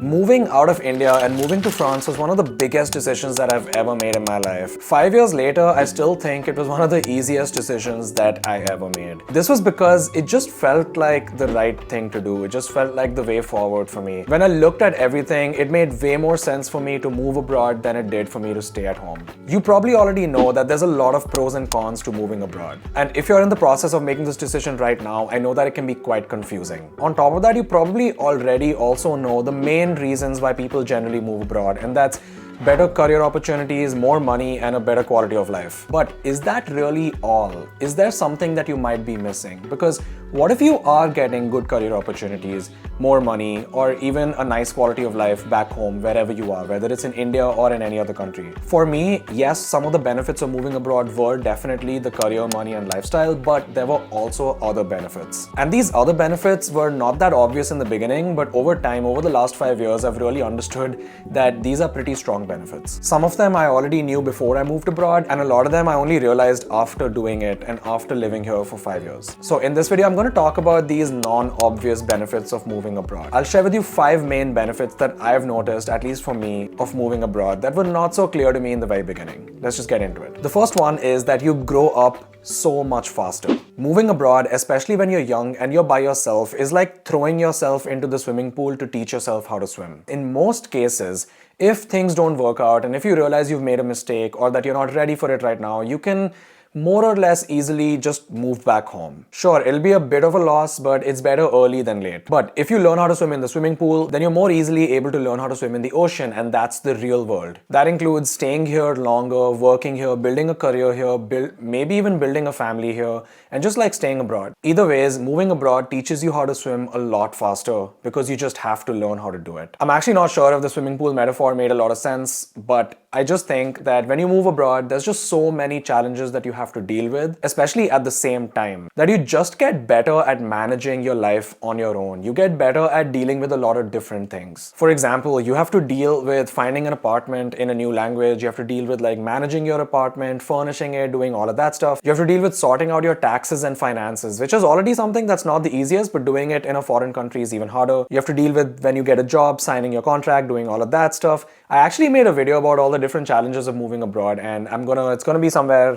Moving out of India and moving to France was one of the biggest decisions that I've ever made in my life. 5 years later, I still think it was one of the easiest decisions that I ever made. This was because it just felt like the right thing to do. It just felt like the way forward for me. When I looked at everything, it made way more sense for me to move abroad than it did for me to stay at home. You probably already know that there's a lot of pros and cons to moving abroad. And if you're in the process of making this decision right now, I know that it can be quite confusing. On top of that, you probably already also know the main reasons why people generally move abroad, and that's better career opportunities, more money, and a better quality of life. But is that really all? Is there something that you might be missing? Because what if you are getting good career opportunities, more money, or even a nice quality of life back home, wherever you are, whether it's in India or in any other country? For me, yes, some of the benefits of moving abroad were definitely the career, money, and lifestyle, but there were also other benefits. And these other benefits were not that obvious in the beginning, but over time, over the last 5 years, I've really understood that these are pretty strong benefits. Some of them I already knew before I moved abroad, and a lot of them I only realized after doing it and after living here for 5 years. So in this video, I'm going to talk about these non-obvious benefits of moving abroad. I'll share with you 5 main benefits that I've noticed, at least for me, of moving abroad that were not so clear to me in the very beginning. Let's just get into it. The first one is that you grow up so much faster. Moving abroad, especially when you're young and you're by yourself, is like throwing yourself into the swimming pool to teach yourself how to swim. In most cases, if things don't work out and if you realize you've made a mistake or that you're not ready for it right now, you can more or less easily just move back home. Sure, it'll be a bit of a loss, but it's better early than late. But if you learn how to swim in the swimming pool, then you're more easily able to learn how to swim in the ocean, and that's the real world. That includes staying here longer, working here, building a career here, maybe even building a family here, and just like staying abroad. Either ways, moving abroad teaches you how to swim a lot faster because you just have to learn how to do it. I'm actually not sure if the swimming pool metaphor made a lot of sense, but I just think that when you move abroad, there's just so many challenges that you have to deal with, especially at the same time, that you just get better at managing your life on your own. You get better at dealing with a lot of different things. For example, you have to deal with finding an apartment in a new language. You have to deal with like managing your apartment, furnishing it, doing all of that stuff. You have to deal with sorting out your taxes and finances, which is already something that's not the easiest, but doing it in a foreign country is even harder. You have to deal with when you get a job, signing your contract, doing all of that stuff. I actually made a video about all the different challenges of moving abroad, and it's gonna be somewhere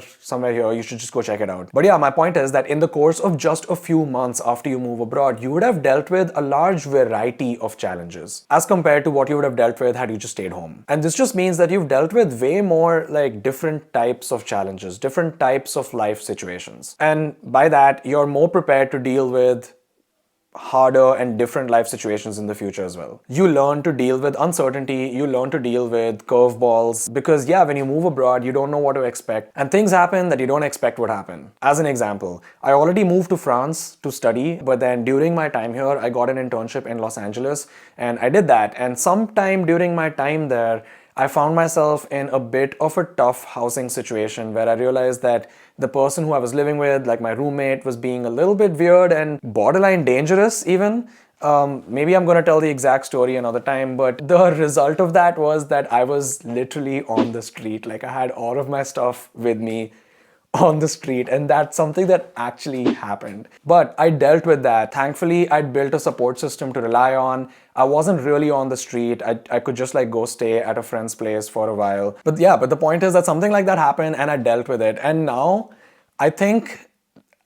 here. You should just go check it out. But yeah, my point is that in the course of just a few months after you move abroad, you would have dealt with a large variety of challenges as compared to what you would have dealt with had you just stayed home. And this just means that you've dealt with way more like different types of challenges, different types of life situations. And by that, you're more prepared to deal with harder and different life situations in the future as well. You learn to deal with uncertainty, you learn to deal with curveballs, because yeah, when you move abroad, you don't know what to expect, and things happen that you don't expect would happen. As an example, I already moved to France to study, but then during my time here, I got an internship in Los Angeles, and I did that, and sometime during my time there, I found myself in a bit of a tough housing situation where I realized that the person who I was living with, like my roommate, was being a little bit weird and borderline dangerous even. Maybe I'm gonna tell the exact story another time, but the result of that was that I was literally on the street. Like I had all of my stuff with me on the street, and that's something that actually happened. But I dealt with that. Thankfully, I'd built a support system to rely on. I wasn't really on the street. I could just like go stay at a friend's place for a while. But yeah, but the point is that something like that happened and I dealt with it. And now I think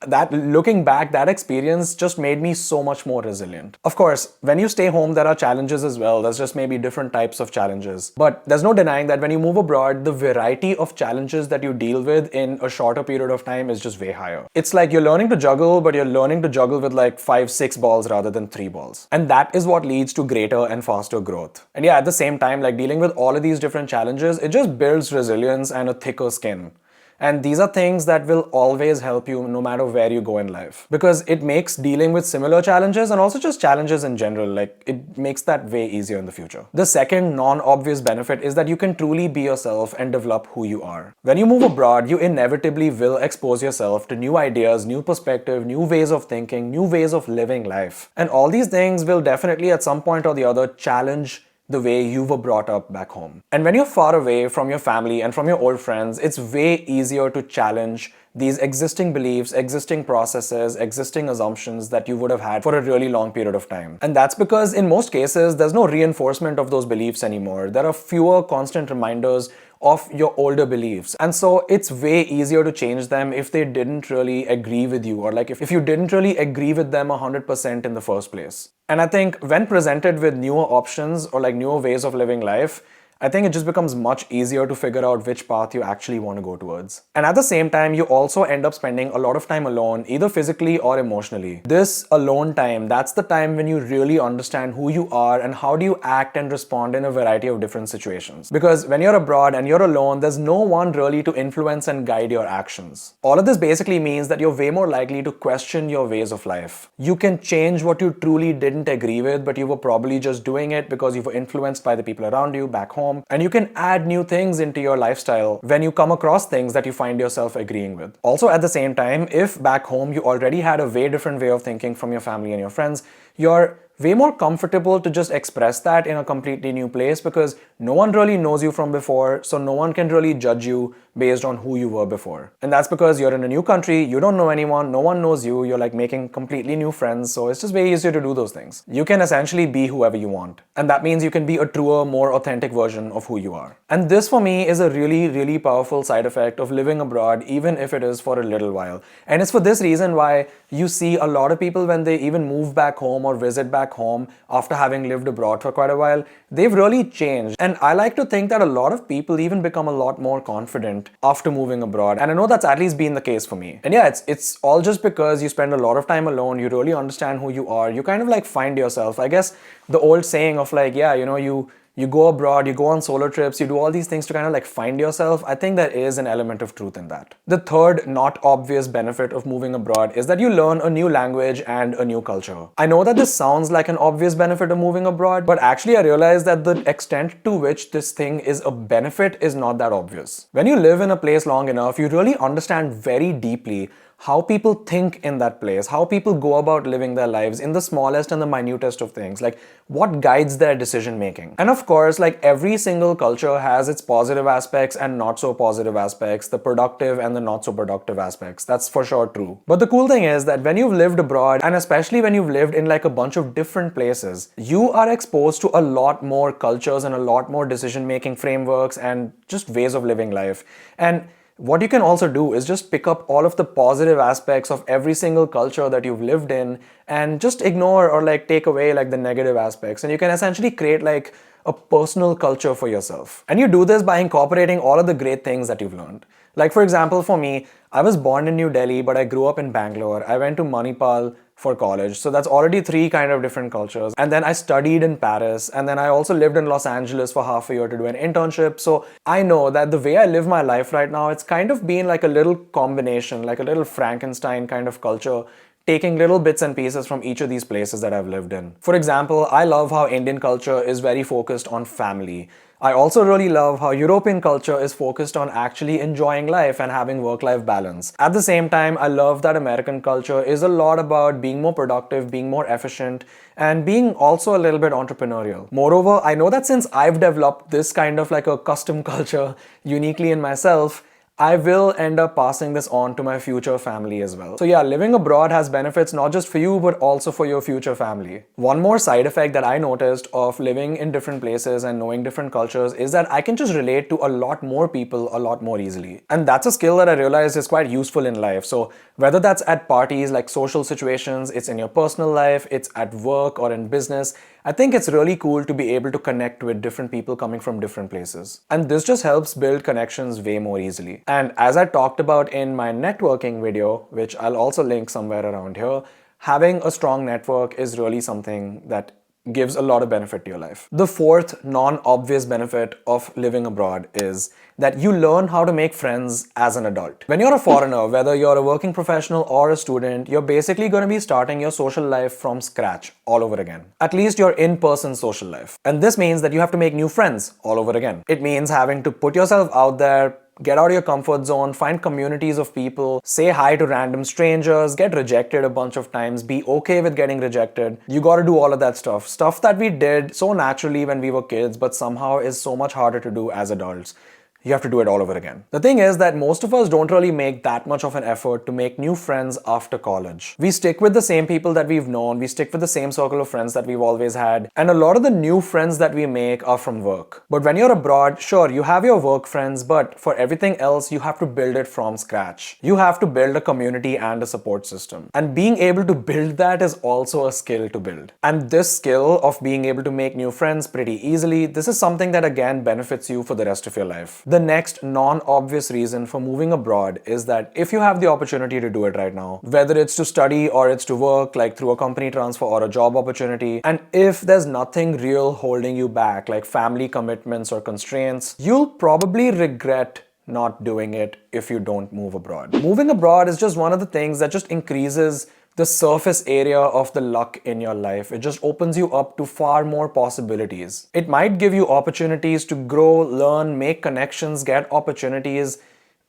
that looking back, that experience just made me so much more resilient. Of course, when you stay home, there are challenges as well. There's just maybe different types of challenges. But there's no denying that when you move abroad, the variety of challenges that you deal with in a shorter period of time is just way higher. It's like you're learning to juggle, but you're learning to juggle with like 5-6 balls rather than 3 balls. And that is what leads to greater and faster growth. And yeah, at the same time, like dealing with all of these different challenges, it just builds resilience and a thicker skin. And these are things that will always help you no matter where you go in life, because it makes dealing with similar challenges and also just challenges in general, like it makes that way easier in the future. The second non-obvious benefit is that you can truly be yourself and develop who you are. When you move abroad, you inevitably will expose yourself to new ideas, new perspective, new ways of thinking, new ways of living life. And all these things will definitely at some point or the other challenge the way you were brought up back home. And when you're far away from your family and from your old friends, it's way easier to challenge these existing beliefs, existing processes, existing assumptions that you would have had for a really long period of time. And that's because in most cases, there's no reinforcement of those beliefs anymore. There are fewer constant reminders of your older beliefs. And so it's way easier to change them if they didn't really agree with you, or like if you didn't really agree with them 100% in the first place. And I think when presented with newer options or like newer ways of living life, I think it just becomes much easier to figure out which path you actually want to go towards. And at the same time, you also end up spending a lot of time alone, either physically or emotionally. This alone time, that's the time when you really understand who you are and how do you act and respond in a variety of different situations. Because when you're abroad and you're alone, there's no one really to influence and guide your actions. All of this basically means that you're way more likely to question your ways of life. You can change what you truly didn't agree with, but you were probably just doing it because you were influenced by the people around you back home. And you can add new things into your lifestyle when you come across things that you find yourself agreeing with. Also, at the same time, if back home you already had a way different way of thinking from your family and your friends, you're way more comfortable to just express that in a completely new place because no one really knows you from before, so no one can really judge you based on who you were before. And that's because you're in a new country, you don't know anyone, no one knows you, you're like making completely new friends, so it's just way easier to do those things. You can essentially be whoever you want. And that means you can be a truer, more authentic version of who you are. And this for me is a really, really powerful side effect of living abroad, even if it is for a little while. And it's for this reason why you see a lot of people when they even move back home or visit back home after having lived abroad for quite a while, they've really changed. And I like to think that a lot of people even become a lot more confident after moving abroad. And I know that's at least been the case for me. And yeah, it's all just because you spend a lot of time alone, you really understand who you are, you kind of like find yourself. I guess the old saying of like, yeah, you go abroad, you go on solo trips, you do all these things to kind of like find yourself. I think there is an element of truth in that. The third not obvious benefit of moving abroad is that you learn a new language and a new culture. I know that this sounds like an obvious benefit of moving abroad, but actually I realized that the extent to which this thing is a benefit is not that obvious. When you live in a place long enough, you really understand very deeply how people think in that place, how people go about living their lives in the smallest and the minutest of things, like what guides their decision making. And of course, like every single culture has its positive aspects and not so positive aspects, the productive and the not so productive aspects. That's for sure true. But the cool thing is that when you've lived abroad, and especially when you've lived in like a bunch of different places, you are exposed to a lot more cultures and a lot more decision making frameworks and just ways of living life. And what you can also do is just pick up all of the positive aspects of every single culture that you've lived in and just ignore or like take away like the negative aspects. And you can essentially create like a personal culture for yourself. And you do this by incorporating all of the great things that you've learned. Like for example, for me, I was born in New Delhi, but I grew up in Bangalore. I went to Manipal for college. So that's already three kind of different cultures. And then I studied in Paris. And then I also lived in Los Angeles for half a year to do an internship. So I know that the way I live my life right now, it's kind of been like a little combination, like a little Frankenstein kind of culture, taking little bits and pieces from each of these places that I've lived in. For example, I love how Indian culture is very focused on family. I also really love how European culture is focused on actually enjoying life and having work-life balance. At the same time, I love that American culture is a lot about being more productive, being more efficient, and being also a little bit entrepreneurial. Moreover, I know that since I've developed this kind of like a custom culture uniquely in myself, I will end up passing this on to my future family as well. So yeah, living abroad has benefits not just for you, but also for your future family. One more side effect that I noticed of living in different places and knowing different cultures is that I can just relate to a lot more people a lot more easily. And that's a skill that I realized is quite useful in life. So whether that's at parties, like social situations, it's in your personal life, it's at work or in business, I think it's really cool to be able to connect with different people coming from different places. And this just helps build connections way more easily. And as I talked about in my networking video, which I'll also link somewhere around here, having a strong network is really something that gives a lot of benefit to your life. The fourth non-obvious benefit of living abroad is that you learn how to make friends as an adult. When you're a foreigner, whether you're a working professional or a student, you're basically going to be starting your social life from scratch all over again. At least your in-person social life. And this means that you have to make new friends all over again. It means having to put yourself out there, get out of your comfort zone, find communities of people, say hi to random strangers, get rejected a bunch of times, be okay with getting rejected. You gotta do all of that stuff. Stuff that we did so naturally when we were kids, but somehow is so much harder to do as adults. You have to do it all over again. The thing is that most of us don't really make that much of an effort to make new friends after college. We stick with the same people that we've known, we stick with the same circle of friends that we've always had, and a lot of the new friends that we make are from work. But when you're abroad, sure, you have your work friends, but for everything else, you have to build it from scratch. You have to build a community and a support system. And being able to build that is also a skill to build. And this skill of being able to make new friends pretty easily, this is something that again benefits you for the rest of your life. The next non-obvious reason for moving abroad is that if you have the opportunity to do it right now, whether it's to study or it's to work, like through a company transfer or a job opportunity, and if there's nothing real holding you back, like family commitments or constraints, you'll probably regret not doing it if you don't move abroad. Moving abroad is just one of the things that just increases the surface area of the luck in your life. It just opens you up to far more possibilities. It might give you opportunities to grow, learn, make connections, get opportunities,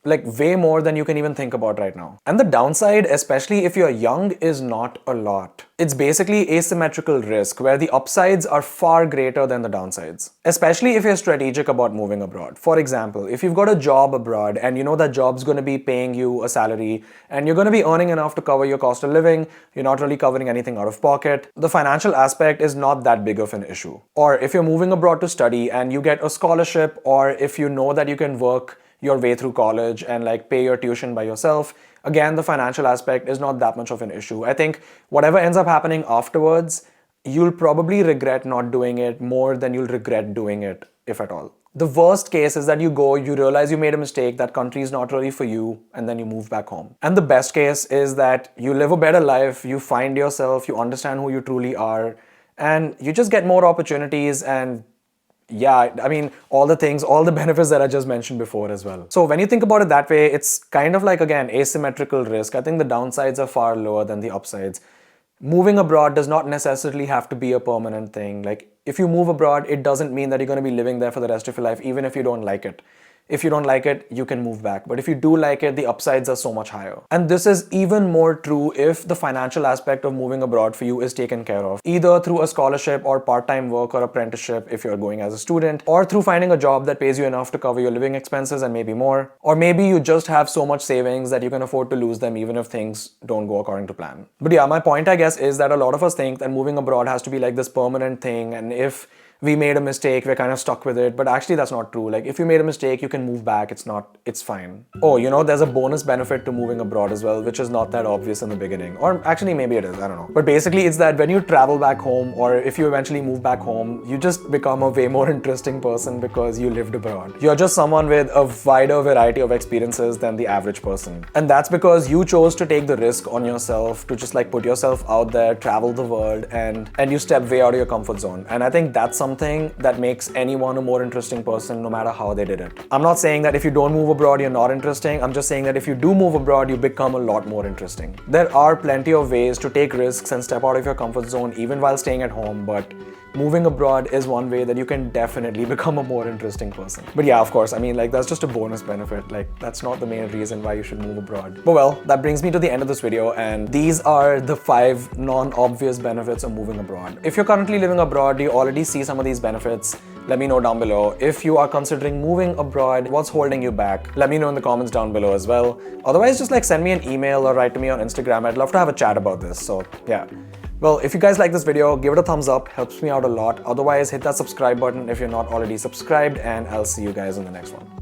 like way more than you can even think about right now. And the downside, especially if you're young, is not a lot. It's basically asymmetrical risk where the upsides are far greater than the downsides. Especially if you're strategic about moving abroad. For example, if you've got a job abroad and you know that job's going to be paying you a salary and you're going to be earning enough to cover your cost of living, you're not really covering anything out of pocket, the financial aspect is not that big of an issue. Or if you're moving abroad to study and you get a scholarship, or if you know that you can work your way through college and like pay your tuition by yourself, again, the financial aspect is not that much of an issue. I think whatever ends up happening afterwards, you'll probably regret not doing it more than you'll regret doing it, if at all. The worst case is that you go, you realize you made a mistake, that country is not really for you, and then you move back home. And the best case is that you live a better life, you find yourself, you understand who you truly are, and you just get more opportunities and yeah, I mean, all the things, all the benefits that I just mentioned before as well. So when you think about it that way, it's kind of like, again, asymmetrical risk. I think the downsides are far lower than the upsides. Moving abroad does not necessarily have to be a permanent thing. Like, if you move abroad, it doesn't mean that you're going to be living there for the rest of your life, even if you don't like it. If you don't like it, you can move back. But if you do like it, the upsides are so much higher. And this is even more true if the financial aspect of moving abroad for you is taken care of, either through a scholarship or part-time work or apprenticeship if you're going as a student, or through finding a job that pays you enough to cover your living expenses and maybe more. Or maybe you just have so much savings that you can afford to lose them even if things don't go according to plan. But yeah, my point, I guess, is that a lot of us think that moving abroad has to be like this permanent thing, and if we made a mistake, we're kind of stuck with it. But actually that's not true. Like, if you made a mistake, you can move back. It's fine. Oh, you know, there's a bonus benefit to moving abroad as well, which is not that obvious in the beginning. Or actually maybe it is, I don't know. But basically it's that when you travel back home, or if you eventually move back home, you just become a way more interesting person because you lived abroad. You're just someone with a wider variety of experiences than the average person. And that's because you chose to take the risk on yourself to just like put yourself out there, travel the world, and you step way out of your comfort zone. And I think that's something that makes anyone a more interesting person no matter how they did it. I'm not saying that if you don't move abroad, you're not interesting. I'm just saying that if you do move abroad, you become a lot more interesting. There are plenty of ways to take risks and step out of your comfort zone even while staying at home, but moving abroad is one way that you can definitely become a more interesting person. But yeah, of course, I mean, like, that's just a bonus benefit. Like, that's not the main reason why you should move abroad. But well, that brings me to the end of this video, and these are the 5 non-obvious benefits of moving abroad. If you're currently living abroad, do you already see some of these benefits? Let me know down below. If you are considering moving abroad, what's holding you back? Let me know in the comments down below as well. Otherwise, just like send me an email or write to me on Instagram. I'd love to have a chat about this. So yeah. Well, if you guys like this video, give it a thumbs up, helps me out a lot. Otherwise, hit that subscribe button if you're not already subscribed, and I'll see you guys in the next one.